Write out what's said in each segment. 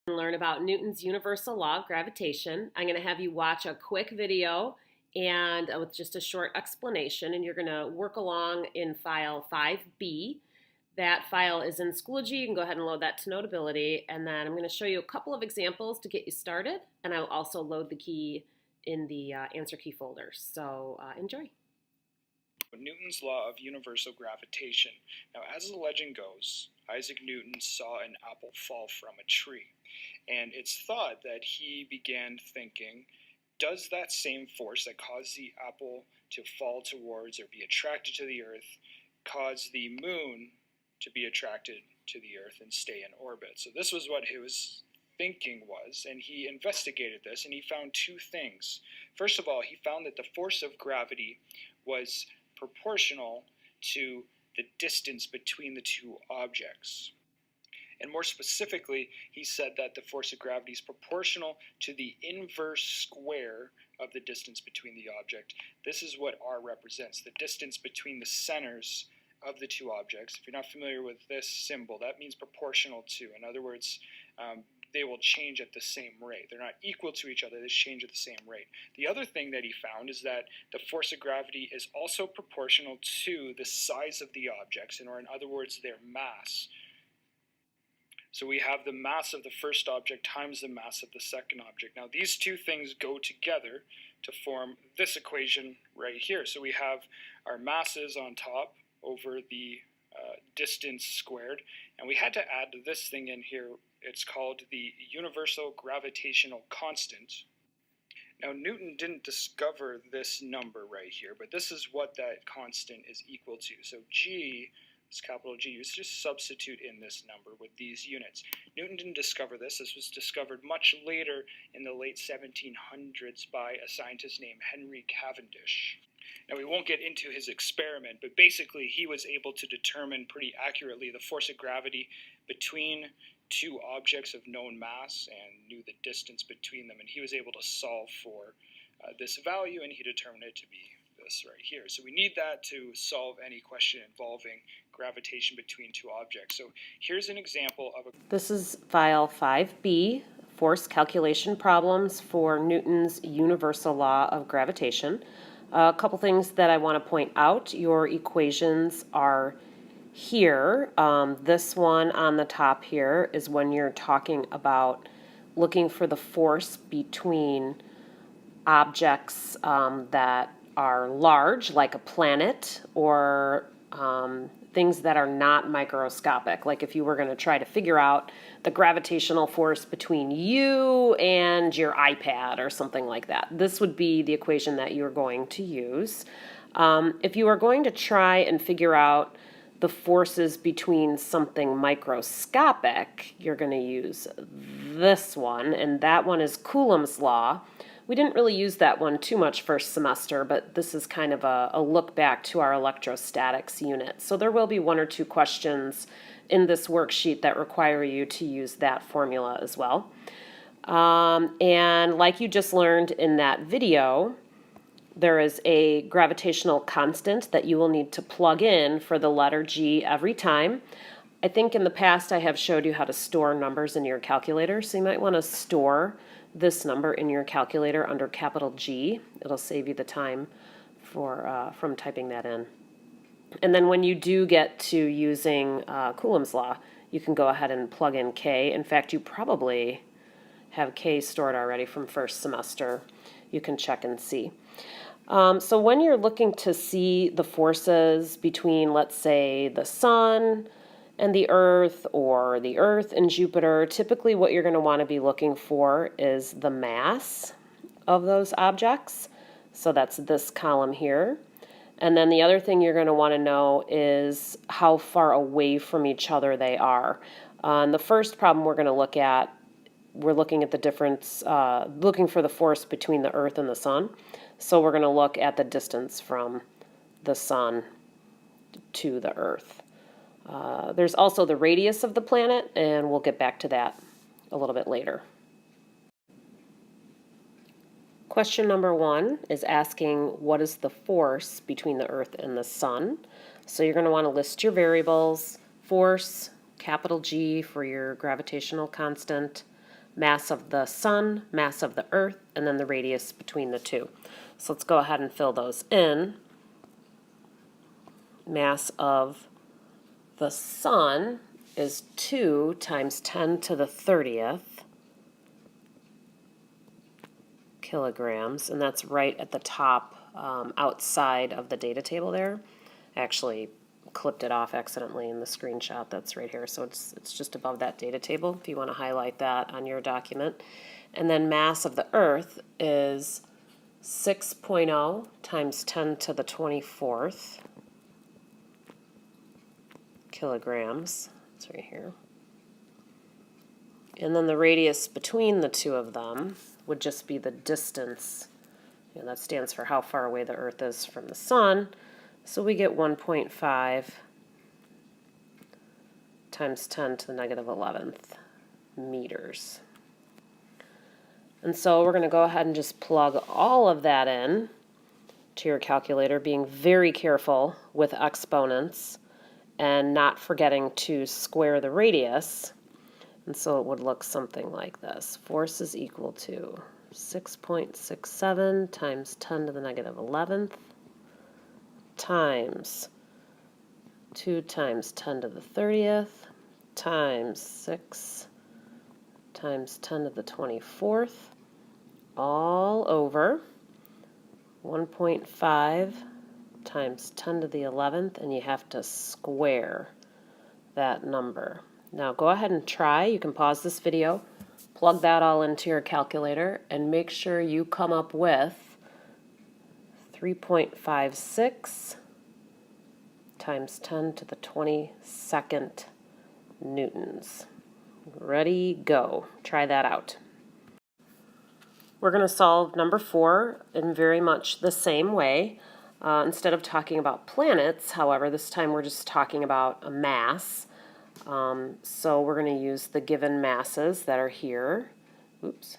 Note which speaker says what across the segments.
Speaker 1: Learn about Newton's universal law of gravitation. I'm going to have you watch a quick video and with just a short explanation, and you're going to work along in file 5B. That file is in Schoology. You can go ahead and load that to Notability, and then I'm going to show you a couple of examples to get you started, and I'll also load the key in the answer key folder. So enjoy.
Speaker 2: Newton's law of universal gravitation. Now, as the legend goes, Isaac Newton saw an apple fall from a tree, and it's thought that he began thinking, does that same force that caused the apple to fall towards or be attracted to the earth cause the moon to be attracted to the earth and stay in orbit? So this was what his thinking was, and he investigated this, and he found two things. First of all, he found that the force of gravity was proportional to the distance between the two objects. And more specifically, he said that the force of gravity is proportional to the inverse square of the distance between the object. This is what R represents, the distance between the centers of the two objects. If you're not familiar with this symbol, that means proportional to. In other words, they will change at the same rate. They're not equal to each other, they change at the same rate. The other thing that he found is that the force of gravity is also proportional to the size of the objects, or in other words, their mass. So we have the mass of the first object times the mass of the second object. Now these two things go together to form this equation right here. So we have our masses on top over the distance squared, and we had to add this thing in here. It's called the universal gravitational constant. Now Newton didn't discover this number right here, but this is what that constant is equal to. So G, this capital G, is just substitute in this number with these units. Newton didn't discover this. This was discovered much later in the late 1700s by a scientist named Henry Cavendish. Now, we won't get into his experiment, but basically he was able to determine pretty accurately the force of gravity between two objects of known mass and knew the distance between them, and he was able to solve for this value, and he determined it to be this right here. So we need that to solve any question involving gravitation between two objects. So here's an example of a...
Speaker 1: This is file 5B, force calculation problems for Newton's universal law of gravitation. A couple things that I want to point out. Your equations are here. This one on the top here is when you're talking about looking for the force between objects that are large, like a planet, or things that are not microscopic. Like if you were going to try to figure out the gravitational force between you and your iPad or something like that. This would be the equation that you're going to use. If you are going to try and figure out the forces between something microscopic, you're going to use this one, and that one is Coulomb's law. We didn't really use that one too much first semester, but this is kind of a look back to our electrostatics unit. So there will be one or two questions in this worksheet that require you to use that formula as well. And like you just learned in that video, there is a gravitational constant that you will need to plug in for the letter G every time. I think in the past I have showed you how to store numbers in your calculator, so you might want to store this number in your calculator under capital G. It'll save you the time from typing that in. And then when you do get to using Coulomb's law, you can go ahead and plug in K. In fact, you probably have K stored already from first semester. You can check and see. So when you're looking to see the forces between, let's say, the sun and the Earth, or the Earth and Jupiter, typically what you're going to want to be looking for is the mass of those objects. So that's this column here. And then the other thing you're going to want to know is how far away from each other they are. On the first problem we're going to look at, we're looking at the difference, looking for the force between the Earth and the sun. So we're going to look at the distance from the sun to the Earth. There's also the radius of the planet, and we'll get back to that a little bit later. Question number 1 is asking what is the force between the Earth and the sun. So you're going to want to list your variables, force, capital G for your gravitational constant, mass of the sun, mass of the earth, and then the radius between the two. So let's go ahead and fill those in. Mass of the sun is 2 times 10 to the 30th kilograms, and that's right at the top outside of the data table there. I actually clipped it off accidentally in the screenshot that's right here, so it's just above that data table if you want to highlight that on your document. And then mass of the earth is 6.0 times 10 to the 24th kilograms. It's right here. And then the radius between the two of them would just be the distance. And that stands for how far away the Earth is from the sun. So we get 1.5 times 10 to the negative 11th meters. And so we're going to go ahead and just plug all of that in to your calculator, being very careful with exponents and not forgetting to square the radius. And so it would look something like this. Force is equal to 6.67 times 10 to the negative 11th times 2 times 10 to the 30th times 6 times 10 to the 24th all over 1.5 times 10 to the 11th, and you have to square that number. Now go ahead and try. You can pause this video, plug that all into your calculator, and make sure you come up with 3.56 times 10 to the 22nd newtons. Ready, go. Try that out. We're going to solve number 4 in very much the same way. Instead of talking about planets, however, this time we're just talking about a mass. So we're going to use the given masses that are here. Oops.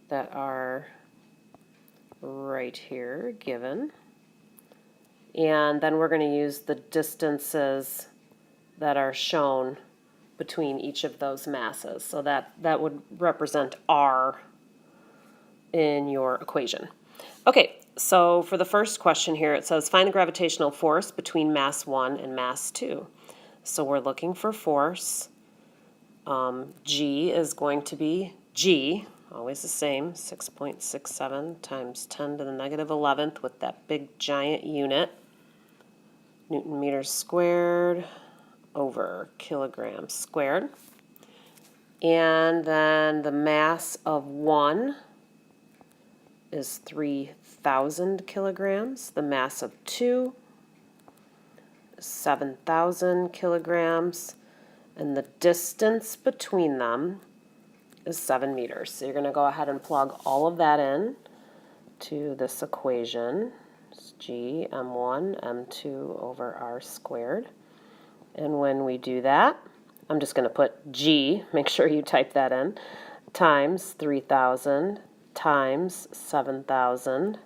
Speaker 1: That are right here, given. And then we're going to use the distances that are shown between each of those masses. So that would represent R in your equation. Okay, so for the first question here, it says find the gravitational force between mass 1 and mass 2. So we're looking for force. G is going to be G, always the same, 6.67 times 10 to the negative 11th with that big giant unit. Newton meters squared over kilograms squared. And then the mass of 1 is 3,000 kilograms. The mass of 2 is 7,000 kilograms. And the distance between them is 7 meters. So you're going to go ahead and plug all of that in to this equation. It's G m1 m2 over r squared. And when we do that, I'm just going to put G, make sure you type that in, times 3,000 times 7,000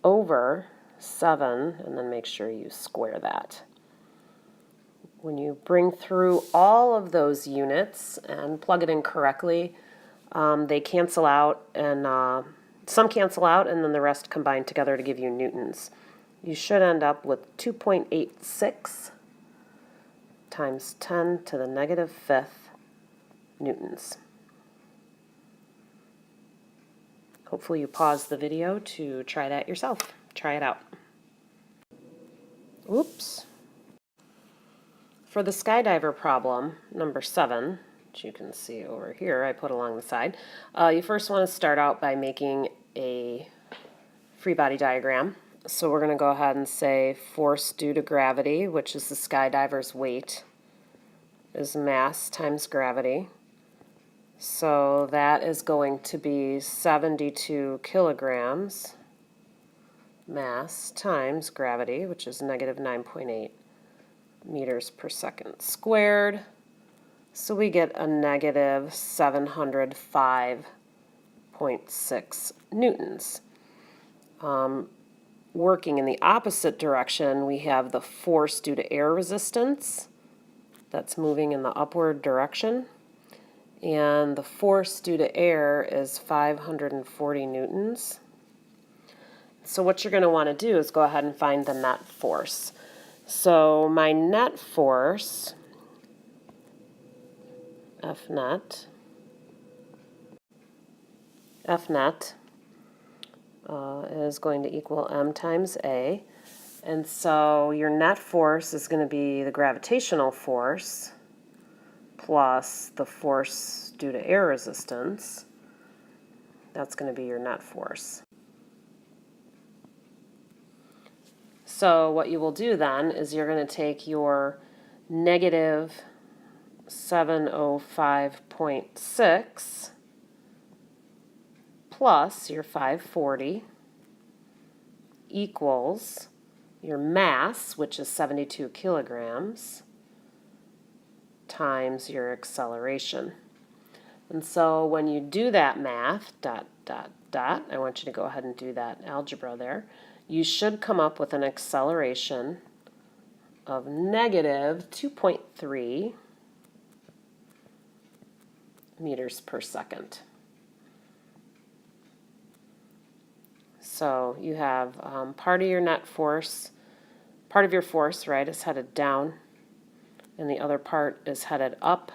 Speaker 1: over 7, and then make sure you square that. When you bring through all of those units and plug it in correctly, they cancel out, and some cancel out, and then the rest combine together to give you newtons. You should end up with 2.86 times 10 to the negative 5th newtons. Hopefully you pause the video to try that yourself. Try it out. Oops. For the skydiver problem, number 7, which you can see over here, I put along the side, you first want to start out by making a free body diagram. So we're going to go ahead and say force due to gravity, which is the skydiver's weight, is mass times gravity. So that is going to be 72 kilograms mass times gravity, which is negative 9.8 meters per second squared. So we get a negative 705.6 newtons. Working in the opposite direction, we have the force due to air resistance that's moving in the upward direction. and the force due to air is 540 newtons. So what you're going to want to do is go ahead and find the net force. So my net force, F net, is going to equal m times a. And so your net force is going to be the gravitational force plus the force due to air resistance. That's going to be your net force. So what you will do then is you're going to take your negative 705.6 plus your 540 equals your mass, which is 72 kilograms, times your acceleration. And so when you do that math, I want you to go ahead and do that algebra there, you should come up with an acceleration of negative 2.3 meters per second. So you have part of your net force, part of your force, right, is headed down, and the other part is headed up.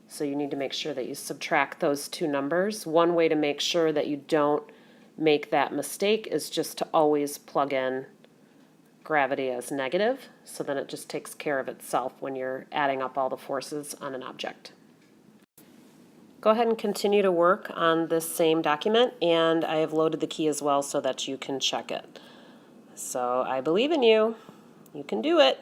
Speaker 1: So you need to make sure that you subtract those two numbers. One way to make sure that you don't make that mistake is just to always plug in gravity as negative, so then it just takes care of itself when you're adding up all the forces on an object. Go ahead and continue to work on this same document, and I have loaded the key as well so that you can check it. So I believe in you. You can do it.